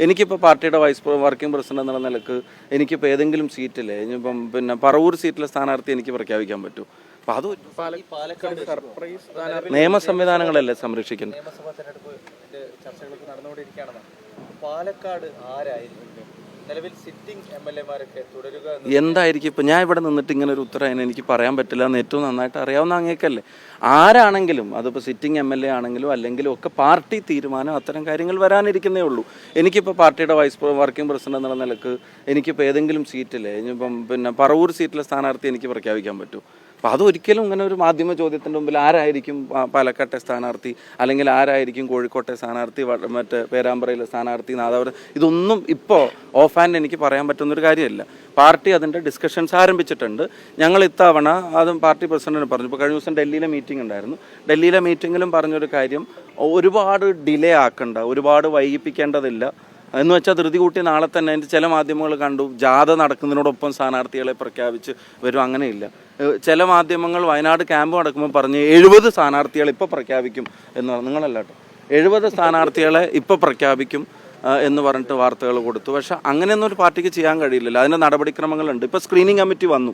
എനിക്കിപ്പോൾ പാർട്ടിയുടെ working president എന്നുള്ള നിലക്ക് എനിക്കിപ്പോൾ ഏതെങ്കിലും സീറ്റില്ലേ ഇനിയിപ്പം പിന്നെ പറവൂർ സീറ്റിലെ സ്ഥാനാർത്ഥി എനിക്ക് പ്രഖ്യാപിക്കാൻ പറ്റും. അപ്പം അത് നിയമ സംവിധാനങ്ങളല്ലേ സംരക്ഷിക്കുന്നത്. ചർച്ചകളൊക്കെ നടന്നുകൊണ്ടിരിക്കുകയാണ്. പാലക്കാട് ആരായിരിക്കും നിലവിൽ സിറ്റിംഗ് MLA-മാരൊക്കെ തുടരുക? എന്തായിരിക്കും ഇപ്പം ഞാൻ ഇവിടെ നിന്നിട്ട് ഇങ്ങനെ ഒരു ഉത്തരം എനിക്ക് പറയാൻ പറ്റില്ല എന്ന് ഏറ്റവും നന്നായിട്ട് അറിയാവുന്ന അങ്ങേക്കല്ലേ. ആരാണെങ്കിലും അതിപ്പോൾ സിറ്റിംഗ് MLA ആണെങ്കിലും അല്ലെങ്കിലും ഒക്കെ പാർട്ടി തീരുമാനം അത്തരം കാര്യങ്ങൾ വരാനിരിക്കുന്നേ ഉള്ളൂ. എനിക്കിപ്പോൾ പാർട്ടിയുടെ വർക്കിംഗ് പ്രസിഡന്റ് എന്നുള്ള നിലക്ക് എനിക്കിപ്പോൾ ഏതെങ്കിലും സീറ്റില്ലേ ഇനിയിപ്പം പിന്നെ പറവൂർ സീറ്റിലെ സ്ഥാനാർത്ഥി എനിക്ക് പ്രഖ്യാപിക്കാൻ പറ്റും. അപ്പോൾ അതൊരിക്കലും ഇങ്ങനെ ഒരു മാധ്യമ ചോദ്യത്തിൻ്റെ മുമ്പിൽ ആരായിരിക്കും പാലക്കാട്ടെ സ്ഥാനാർത്ഥി അല്ലെങ്കിൽ ആരായിരിക്കും കോഴിക്കോട്ടെ സ്ഥാനാർത്ഥി മറ്റേ പേരാമ്പ്രയിലെ സ്ഥാനാർത്ഥി നാദാപുരം ഇതൊന്നും ഇപ്പോൾ ഓഫ് ഹാൻഡ് എനിക്ക് പറയാൻ പറ്റുന്നൊരു കാര്യമല്ല. പാർട്ടി അതിൻ്റെ ഡിസ്കഷൻസ് ആരംഭിച്ചിട്ടുണ്ട്. ഞങ്ങൾ ഇത്തവണ അതും പാർട്ടി പ്രസിഡന്റിന് പറഞ്ഞു. ഇപ്പോൾ കഴിഞ്ഞ ദിവസം ഡൽഹിയിലെ മീറ്റിംഗ് ഉണ്ടായിരുന്നു. ഡൽഹിയിലെ മീറ്റിങ്ങിലും പറഞ്ഞൊരു കാര്യം ഒരുപാട് ഡിലേ ആക്കണ്ട, ഒരുപാട് വൈകിപ്പിക്കേണ്ടതില്ല എന്ന് വെച്ചാൽ ധൃതി കൂട്ടി നാളെ തന്നെ അതിൻ്റെ ചില മാധ്യമങ്ങൾ കണ്ടു ജാഥ നടക്കുന്നതിനോടൊപ്പം സ്ഥാനാർത്ഥികളെ പ്രഖ്യാപിച്ച് വരും. അങ്ങനെയില്ല. ചില മാധ്യമങ്ങൾ വയനാട് ക്യാമ്പ് നടക്കുമ്പോൾ പറഞ്ഞ് 70 സ്ഥാനാർത്ഥികളെ ഇപ്പോൾ പ്രഖ്യാപിക്കും എന്ന് പറഞ്ഞു. നിങ്ങളല്ല കേട്ടോ, 70 സ്ഥാനാർത്ഥികളെ ഇപ്പോൾ പ്രഖ്യാപിക്കും എന്ന് പറഞ്ഞിട്ട് വാർത്തകൾ കൊടുത്തു. പക്ഷേ അങ്ങനെയൊന്നും ഒരു പാർട്ടിക്ക് ചെയ്യാൻ കഴിയില്ലല്ലോ. അതിൻ്റെ നടപടിക്രമങ്ങളുണ്ട്. ഇപ്പോൾ സ്ക്രീനിങ് കമ്മിറ്റി വന്നു,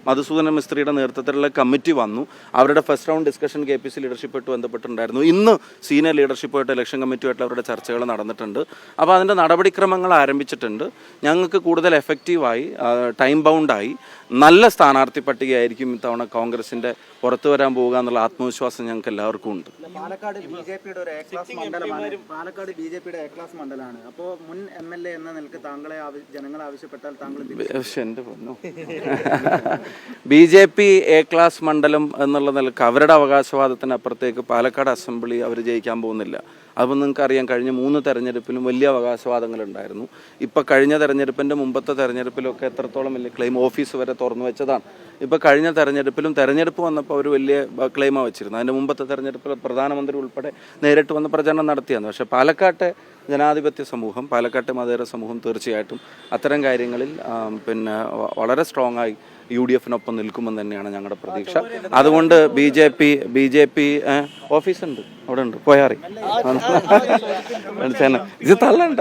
മധുസൂദന മിസ്ത്രിയുടെ നേതൃത്വത്തിലുള്ള കമ്മിറ്റി വന്നു. അവരുടെ ഫസ്റ്റ് റൗണ്ട് ഡിസ്കഷൻ KPC ലീഡർഷിപ്പായിട്ട് ബന്ധപ്പെട്ടുണ്ടായിരുന്നു. ഇന്ന് സീനിയർ ലീഡർഷിപ്പായിട്ട് ഇലക്ഷൻ കമ്മിറ്റിയായിട്ടുള്ള അവരുടെ ചർച്ചകൾ നടന്നിട്ടുണ്ട്. അപ്പോൾ അതിൻ്റെ നടപടിക്രമങ്ങൾ ആരംഭിച്ചിട്ടുണ്ട്. ഞങ്ങൾക്ക് കൂടുതൽ എഫക്റ്റീവായി ടൈം ബൗണ്ടായി നല്ല സ്ഥാനാർത്ഥി പട്ടികയായിരിക്കും ഇത്തവണ കോൺഗ്രസിൻ്റെ പുറത്തു വരാൻ പോവുക എന്നുള്ള ആത്മവിശ്വാസം ഞങ്ങൾക്ക് എല്ലാവർക്കും ഉണ്ട്. പാലക്കാട് BJP-യുടെ ഒരു A-ക്ലാസ് മണ്ഡലമാണ്. അപ്പോൾ മുൻ MLA എന്ന നിലക്ക് താങ്കളെ ജനങ്ങൾ ആവശ്യപ്പെട്ടാൽ താങ്കൾ എൻ്റെ പൊന്നോ BJP A-ക്ലാസ് മണ്ഡലം എന്നുള്ള നിലക്ക് അവരുടെ അവകാശവാദത്തിന് അപ്പുറത്തേക്ക് പാലക്കാട് അസംബ്ലി അവർ ജയിക്കാൻ പോകുന്നില്ല. അപ്പോൾ നിങ്ങൾക്കറിയാം കഴിഞ്ഞ 3 തെരഞ്ഞെടുപ്പിലും വലിയ അവകാശവാദങ്ങളുണ്ടായിരുന്നു. ഇപ്പോൾ കഴിഞ്ഞ തെരഞ്ഞെടുപ്പിൻ്റെ മുമ്പത്തെ തെരഞ്ഞെടുപ്പിലൊക്കെ എത്രത്തോളം വലിയ ക്ലെയിം ഓഫീസ് വരെ തുറന്നു വെച്ചതാണ്. ഇപ്പോൾ കഴിഞ്ഞ തെരഞ്ഞെടുപ്പ് വന്നപ്പോൾ അവർ വലിയ ക്ലെയിമാണ് വെച്ചിരുന്നത്. അതിൻ്റെ മുമ്പത്തെ തെരഞ്ഞെടുപ്പിൽ പ്രധാനമന്ത്രി ഉൾപ്പെടെ നേരിട്ട് വന്ന് പ്രചരണം നടത്തിയാണ്. പക്ഷേ പാലക്കാട്ടെ ജനാധിപത്യ സമൂഹം, പാലക്കാട്ടെ മതേതര സമൂഹം തീർച്ചയായിട്ടും അത്തരം കാര്യങ്ങളിൽ പിന്നെ വളരെ സ്ട്രോങ് ആയി UDF-നൊപ്പം നിൽക്കുമെന്ന് തന്നെയാണ് ഞങ്ങളുടെ പ്രതീക്ഷ. അതുകൊണ്ട് BJP ഓഫീസുണ്ട്, അവിടെ ഉണ്ട്, പോയാറി ഇത് തള്ളണ്ട.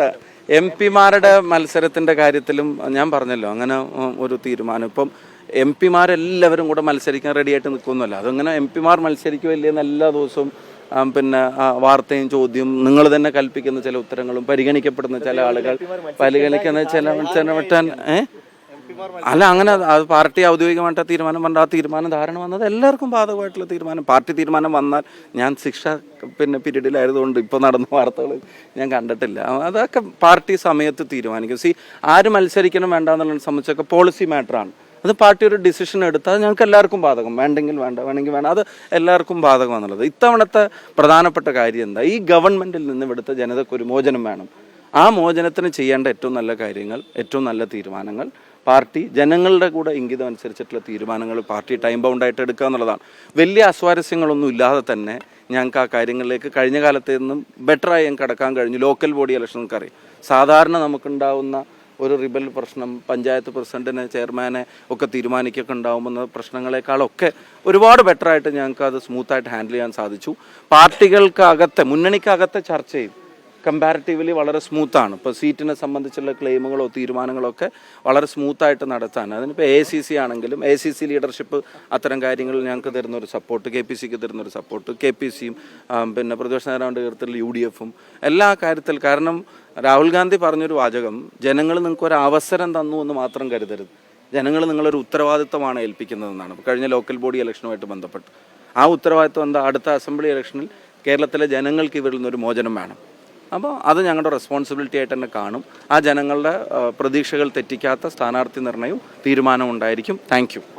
MP-മാരുടെ മത്സരത്തിൻ്റെ കാര്യത്തിലും ഞാൻ പറഞ്ഞല്ലോ അങ്ങനെ ഒരു തീരുമാനം. ഇപ്പം MP-മാരെല്ലാവരും കൂടെ മത്സരിക്കാൻ റെഡിയായിട്ട് നിൽക്കുമെന്നല്ല. അതങ്ങനെ MP-മാർ മത്സരിക്കുമല്ലേന്ന് എല്ലാ ദിവസവും പിന്നെ വാർത്തയും ചോദ്യം നിങ്ങൾ തന്നെ കൽപ്പിക്കുന്ന ചില ഉത്തരങ്ങളും പരിഗണിക്കപ്പെടുന്ന ചില ആളുകൾ പരിഗണിക്കുന്ന ചില അല്ല അങ്ങനെ അത് പാർട്ടി ഔദ്യോഗികമായിട്ട് തീരുമാനം പറഞ്ഞാൽ ആ തീരുമാനം ധാരണ വന്നത് എല്ലാവർക്കും ബാധകമായിട്ടുള്ള തീരുമാനം. പാർട്ടി തീരുമാനം വന്നാൽ ഞാൻ ശിക്ഷ പീരീഡിലായതുകൊണ്ട് ഇപ്പോൾ നടന്ന വാർത്തകൾ ഞാൻ കണ്ടിട്ടില്ല. അതൊക്കെ പാർട്ടി സമയത്ത് തീരുമാനിക്കും. ആര് മത്സരിക്കണം വേണ്ട എന്നുള്ളതിനെ സംബന്ധിച്ചൊക്കെ പോളിസി മാറ്ററാണ്. അത് പാർട്ടി ഒരു ഡിസിഷൻ എടുത്താൽ ഞങ്ങൾക്ക് എല്ലാവർക്കും ബാധകം. വേണ്ടെങ്കിൽ വേണ്ട, വേണമെങ്കിൽ വേണം, അത് എല്ലാവർക്കും ബാധകമാണെന്നുള്ളത്. ഇത്തവണത്തെ പ്രധാനപ്പെട്ട കാര്യം എന്താ, ഈ ഗവൺമെൻറ്റിൽ നിന്ന് ഇവിടുത്തെ ജനതയ്ക്കൊരു മോചനം വേണം. ആ മോചനത്തിന് ചെയ്യേണ്ട ഏറ്റവും നല്ല കാര്യങ്ങൾ, ഏറ്റവും നല്ല തീരുമാനങ്ങൾ പാർട്ടി ജനങ്ങളുടെ കൂടെ ഇംഗിതം അനുസരിച്ചിട്ടുള്ള തീരുമാനങ്ങൾ പാർട്ടി ടൈം ബൗണ്ടായിട്ട് എടുക്കുക എന്നുള്ളതാണ്. വലിയ അസ്വാരസ്യങ്ങളൊന്നും ഇല്ലാതെ തന്നെ ഞങ്ങൾക്ക് ആ കാര്യങ്ങളിലേക്ക് കഴിഞ്ഞ കാലത്ത് നിന്നും ബെറ്ററായി ഞങ്ങൾക്ക് കടക്കാൻ കഴിഞ്ഞു. ലോക്കൽ ബോഡി ഇലക്ഷൻ നമുക്കറിയാം, സാധാരണ നമുക്കുണ്ടാവുന്ന ഒരു റിബൽ പ്രശ്നം പഞ്ചായത്ത് പ്രസിഡന്റിനെ ചെയർമാനെ ഒക്കെ തീരുമാനിക്കൊക്കെ ഉണ്ടാകുമെന്ന പ്രശ്നങ്ങളെക്കാളൊക്കെ ഒരുപാട് ബെറ്ററായിട്ട് ഞങ്ങൾക്ക് അത് സ്മൂത്തായിട്ട് ഹാൻഡിൽ ചെയ്യാൻ സാധിച്ചു. പാർട്ടികൾക്കകത്തെ മുന്നണിക്കകത്തെ ചർച്ചയും കമ്പാരിറ്റീവ്ലി വളരെ സ്മൂത്താണ്. ഇപ്പോൾ സീറ്റിനെ സംബന്ധിച്ചുള്ള ക്ലെയിമുകളോ തീരുമാനങ്ങളോ ഒക്കെ വളരെ സ്മൂത്തായിട്ട് നടത്താൻ അതിനിപ്പോൾ ACC ആണെങ്കിലും ACC ലീഡർഷിപ്പ് അത്തരം കാര്യങ്ങളിൽ ഞങ്ങൾക്ക് തരുന്നൊരു സപ്പോർട്ട്, KPCക്ക് തരുന്നൊരു സപ്പോർട്ട്, KPCയും പിന്നെ പ്രതിപക്ഷ നേതാവിൻ്റെ നേതൃത്വത്തിൽ UDF-ഉം എല്ലാ കാര്യത്തിൽ. കാരണം രാഹുൽ ഗാന്ധി പറഞ്ഞൊരു വാചകം, ജനങ്ങൾ നിങ്ങൾക്കൊരു അവസരം തന്നു എന്ന് മാത്രം കരുതരുത്, ജനങ്ങൾ നിങ്ങളൊരു ഉത്തരവാദിത്വമാണ് ഏൽപ്പിക്കുന്നതെന്നാണ്. കഴിഞ്ഞ ലോക്കൽ ബോഡി ഇലക്ഷനുമായിട്ട് ബന്ധപ്പെട്ട് ആ ഉത്തരവാദിത്വം എന്താ, അടുത്ത അസംബ്ലി ഇലക്ഷനിൽ കേരളത്തിലെ ജനങ്ങൾക്ക് ഇവരിൽ നിന്നൊരു മോചനം വേണം. അപ്പോൾ അത് ഞങ്ങളുടെ റെസ്പോൺസിബിലിറ്റി ആയിട്ട് തന്നെ കാണും. ആ ജനങ്ങളുടെ പ്രതീക്ഷകൾ തെറ്റിക്കാത്ത സ്ഥാനാർത്ഥി നിർണയവും തീരുമാനവും ഉണ്ടായിരിക്കും. Thank you.